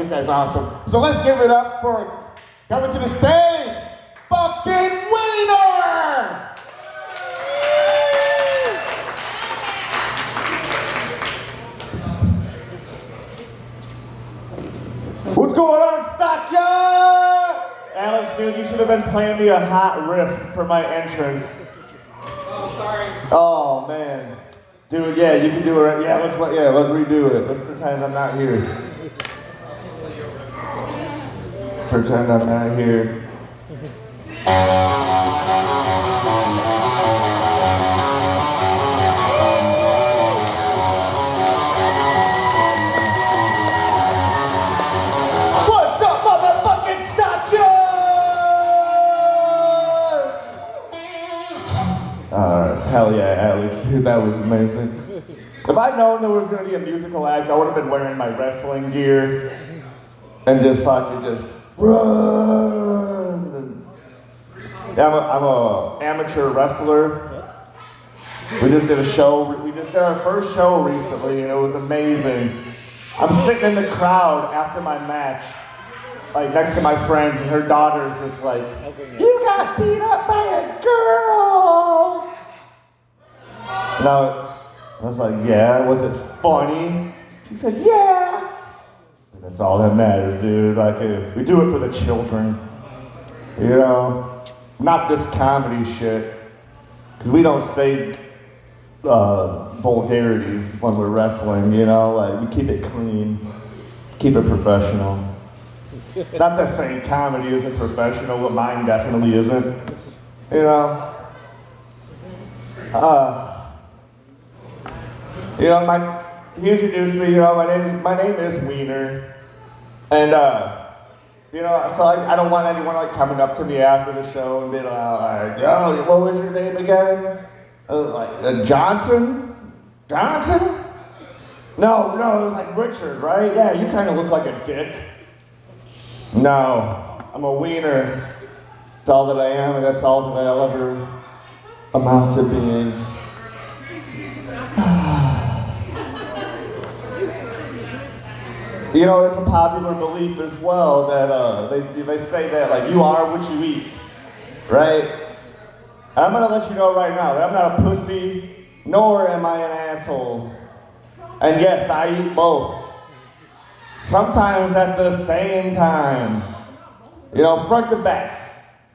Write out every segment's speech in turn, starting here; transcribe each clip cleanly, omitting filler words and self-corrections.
this guy's awesome. So let's give it up for coming to the stage, fucking Wiener! What's going on, Stockyard? Alex, dude, you should have been playing me a hot riff for my entrance. Oh, sorry. Oh, man. Dude, yeah, you can do it right. Yeah, let's redo it. Let's pretend I'm not here. Pretend I'm not here. What's up, motherfucking Stockyard? Hell yeah, Alex, dude, that was amazing. If I'd known there was gonna be a musical act, I would have been wearing my wrestling gear and just fucking just run. Yeah, I'm a amateur wrestler. We just did a show. We just did our first show recently, and it was amazing. I'm sitting in the crowd after my match, like next to my friends, and her daughter's just like, "You got beat up by a girl." And I was like, "Yeah, was it funny?" She said, "Yeah." And that's all that matters, dude. Like, we do it for the children, you know? Not this comedy shit, because we don't say vulgarities when we're wrestling, you know? Like, we keep it clean, keep it professional. Not that saying comedy isn't professional, but mine definitely isn't, you know? You know, he introduced me, you know, my name is Wiener, and, you know, so I don't want anyone, like, coming up to me after the show and being like, "Yo, what was your name again?" Johnson? Johnson? No, it was like Richard, right? Yeah, you kind of look like a dick. No, I'm a wiener. That's all that I am, and that's all that I'll ever amount to being. You know, it's a popular belief as well that they say that, like, you are what you eat, right? And I'm gonna let you know right now that I'm not a pussy, nor am I an asshole. And yes, I eat both. Sometimes at the same time. You know, front to back.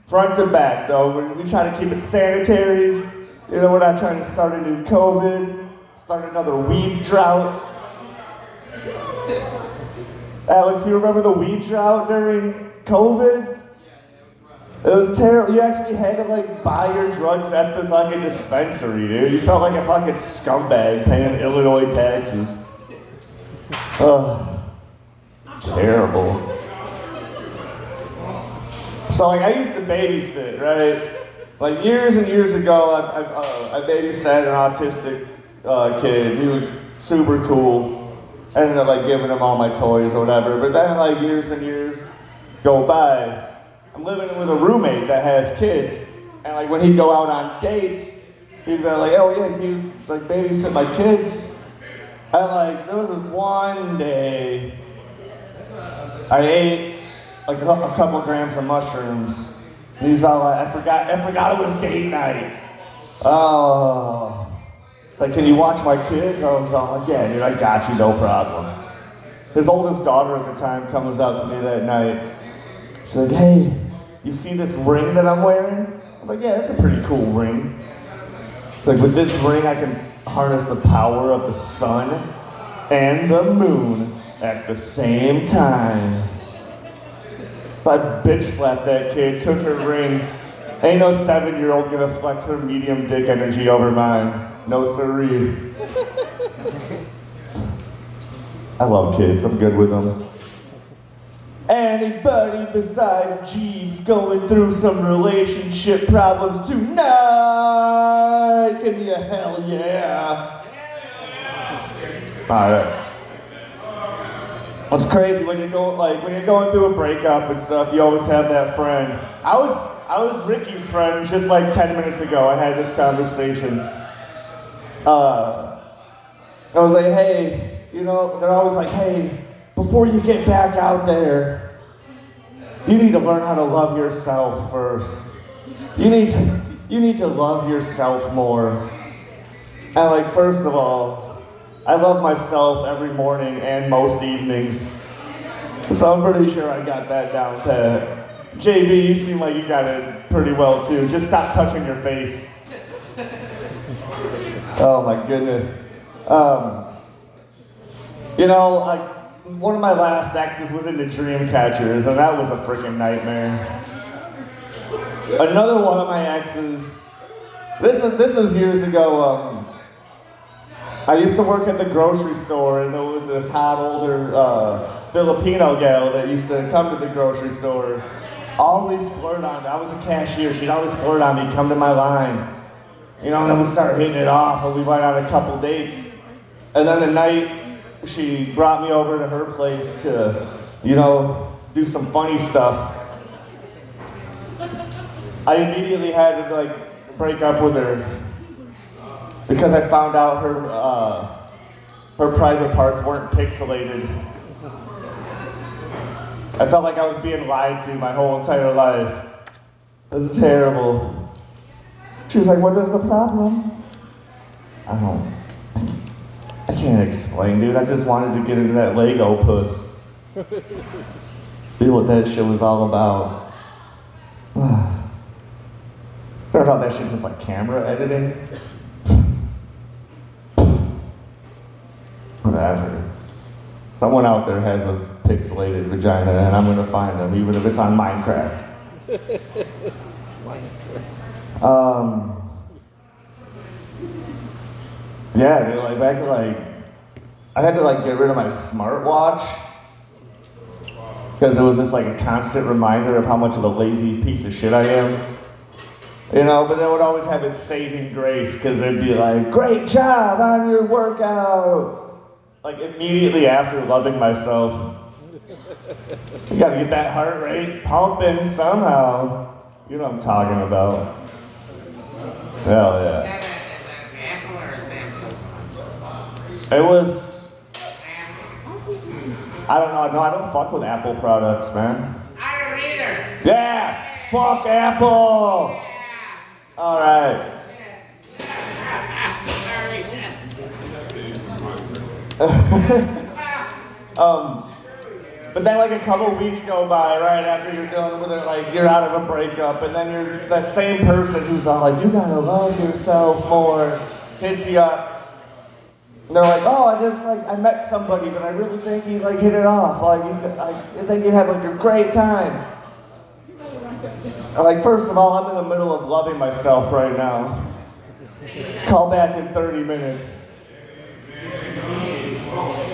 Front to back, though. We try to keep it sanitary. You know, we're not trying to start a new COVID, start another weed drought. Alex, you remember the weed drought during COVID? It was terrible. You actually had to, like, buy your drugs at the fucking dispensary, dude. You felt like a fucking scumbag paying Illinois taxes. Ugh. Terrible. So, like, I used to babysit, right? Like, years and years ago, I babysat an autistic kid. He was super cool. I ended up, like, giving him all my toys or whatever. But then, like, years and years go by. I'm living with a roommate that has kids. And, like, when he'd go out on dates, he'd be like, "Oh, yeah, can you, like, babysit my kids?" And, like, there was this one day, I ate, like, a couple grams of mushrooms. And he's all like, I forgot it was date night. Oh. Like, "Can you watch my kids?" I was all like, "Yeah, dude, I got you, no problem." His oldest daughter at the time comes out to me that night. She's like, "Hey, you see this ring that I'm wearing?" I was like, "Yeah, that's a pretty cool ring." Like, with this ring, I can harness the power of the sun and the moon at the same time. If I bitch slapped that kid, took her ring, ain't no 7-year-old gonna flex her medium dick energy over mine. No siree. I love kids, I'm good with them. Anybody besides Jeeves going through some relationship problems tonight? Give me a hell yeah. Alright. What's crazy when you're going through a breakup and stuff, you always have that friend. I was Ricky's friend just like 10 minutes ago. I had this conversation. I was like, "Hey," you know, they're always like, "Hey, before you get back out there, you need to learn how to love yourself first. You need to love yourself more. And like, first of all, I love myself every morning and most evenings. So I'm pretty sure I got that down pat. JB, you seem like you got it pretty well too. Just stop touching your face. Oh my goodness. One of my last exes was into dream catchers, and that was a freaking nightmare. Another one of my exes, this was years ago. I used to work at the grocery store, and there was this hot older Filipino gal that used to come to the grocery store. Always flirt on me. I was a cashier. She'd always flirt on me, come to my line. And then we started hitting it off, and we went on a couple dates. And then the night she brought me over to her place to, do some funny stuff. I immediately had to break up with her because I found out her private parts weren't pixelated. I felt like I was being lied to my whole entire life. It was terrible. She was like, "What is the problem?" I can't explain, dude. I just wanted to get into that Lego puss. See what that shit was all about. Turns out that shit's just like camera editing. Whatever. Someone out there has a pixelated vagina, and I'm gonna find them, even if it's on Minecraft. Yeah, dude, I had to get rid of my smartwatch because it was just a constant reminder of how much of a lazy piece of shit I am. But it would always have its saving grace because it'd be like, "Great job on your workout." Immediately after loving myself. You gotta get that heart rate pumping somehow. You know what I'm talking about. Hell yeah. Apple or Samsung? It was, I don't know, no, I don't fuck with Apple products, man. I don't either. Yeah, fuck Apple. All right. But then a couple weeks go by right after you're done with it, you're out of a breakup, and then you're that same person who's all like, "You gotta love yourself more," hits you up. And they're like, "Oh, I met somebody that I really think you hit it off. I think you have a great time." First of all, I'm in the middle of loving myself right now. Call back in 30 minutes.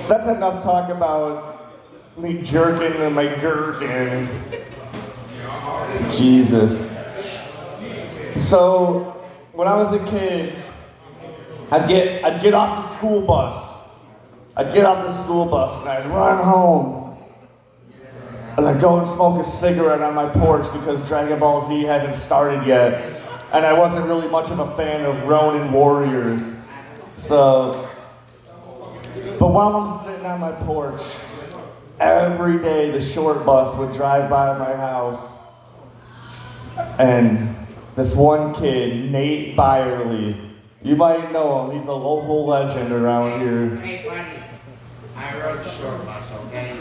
That's enough talk about me jerking and my gherkin. Jesus. So, when I was a kid, I'd get off the school bus. I'd get off the school bus and I'd run home. And I'd go and smoke a cigarette on my porch because Dragon Ball Z hasn't started yet. And I wasn't really much of a fan of Ronin Warriors. But while I'm sitting on my porch, every day the short bus would drive by my house. And this one kid, Nate Byerly, you might know him, he's a local legend around here. Hey, buddy. I rode the short bus, okay?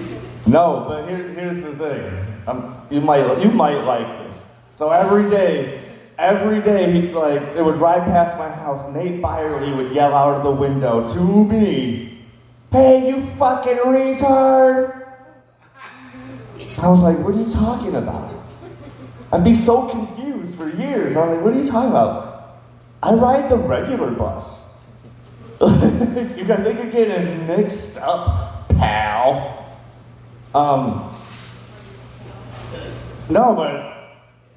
No, but here's the thing. You might like this. So every day, it would ride past my house. Nate Byerly would yell out of the window to me, "Hey, you fucking retard!" I was like, "What are you talking about?" I'd be so confused for years. I was like, "What are you talking about?" I ride the regular bus. You guys think you're getting mixed up, pal. No, but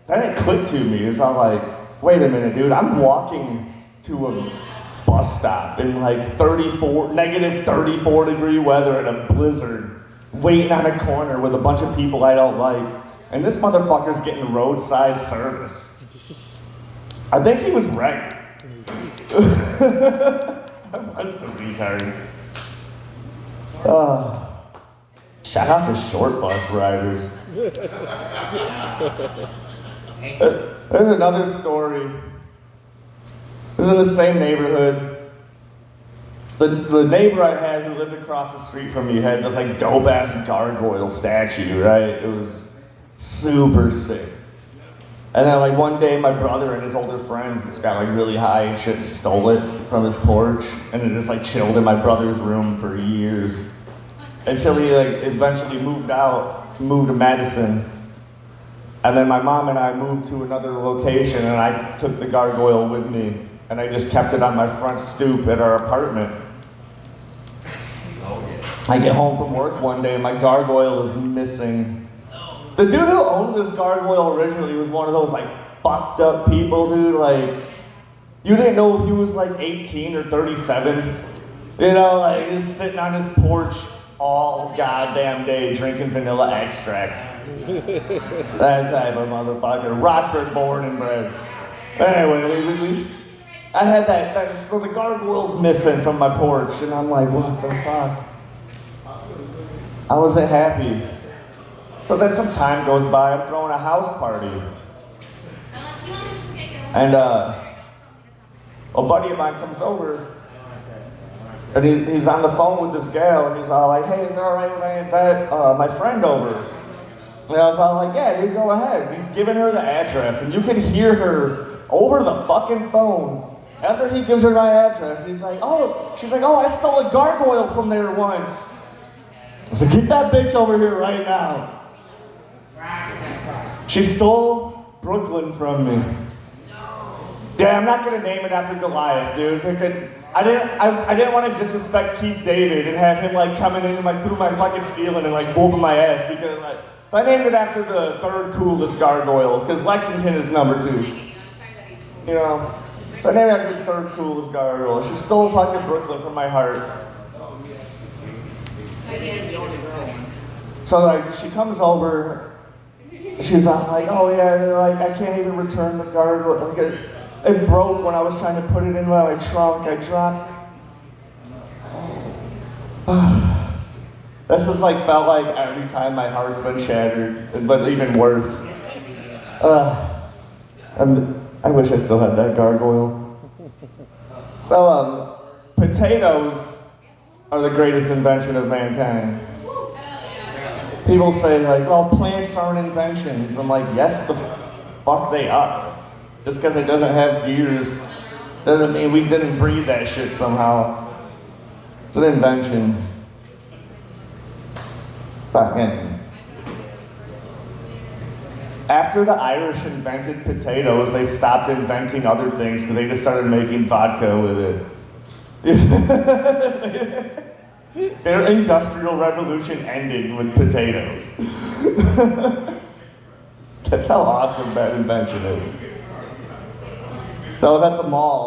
then it clicked to me. It's all like, wait a minute, dude, I'm walking to a bus stop in negative 34 degree weather in a blizzard, waiting on a corner with a bunch of people I don't like. And this motherfucker's getting roadside service. I think he was right. I was the retard. Shout out to short bus riders. There's another story. It was in the same neighborhood. The neighbor I had who lived across the street from me had this like dope ass gargoyle statue, right? It was super sick. And then like one day my brother and his older friends just got like really high and shit and stole it from his porch and it just like chilled in my brother's room for years. Until he like eventually moved to Madison. And then my mom and I moved to another location and I took the gargoyle with me and I just kept it on my front stoop at our apartment. I get home from work one day and my gargoyle is missing. The dude who owned this gargoyle originally was one of those like fucked up people, dude. Like, you didn't know if he was like 18 or 37. You know, like just sitting on his porch all goddamn day drinking vanilla extract. That type of motherfucker. Rockford born and bred. Anyway, I had that, so the gargoyle's missing from my porch, and I'm like, what the fuck? I wasn't happy. So then some time goes by, I'm throwing a house party. And a buddy of mine comes over, and he's on the phone with this gal, and he's all like, hey, is it alright if I invite my friend over? And I was all like, yeah, dude, go ahead. He's giving her the address, and you can hear her over the fucking phone. After he gives her my address, she's like, oh, I stole a gargoyle from there once. I said, get that bitch over here right now. She stole Brooklyn from me. Yeah, I'm not gonna name it after Goliath, dude. I didn't want to disrespect Keith David and have him like coming in like through my fucking ceiling and like whooping my ass because like I named it after the third coolest gargoyle because Lexington is number 2. You know, so I named it after the third coolest gargoyle. She stole fucking Brooklyn from my heart. So like she comes over, she's like, oh yeah, like I can't even return the gargoyle because it broke when I was trying to put it in my trunk. I dropped. That's just like felt like every time my heart's been shattered, but even worse. I wish I still had that gargoyle. Well, potatoes are the greatest invention of mankind. People say like, oh, plants aren't inventions. I'm like, yes, the fuck they are. Just because it doesn't have gears doesn't mean we didn't breed that shit somehow. It's an invention. Fucking. After the Irish invented potatoes, they stopped inventing other things because they just started making vodka with it. Their industrial revolution ended with potatoes. That's how awesome that invention is. So I was at the mall.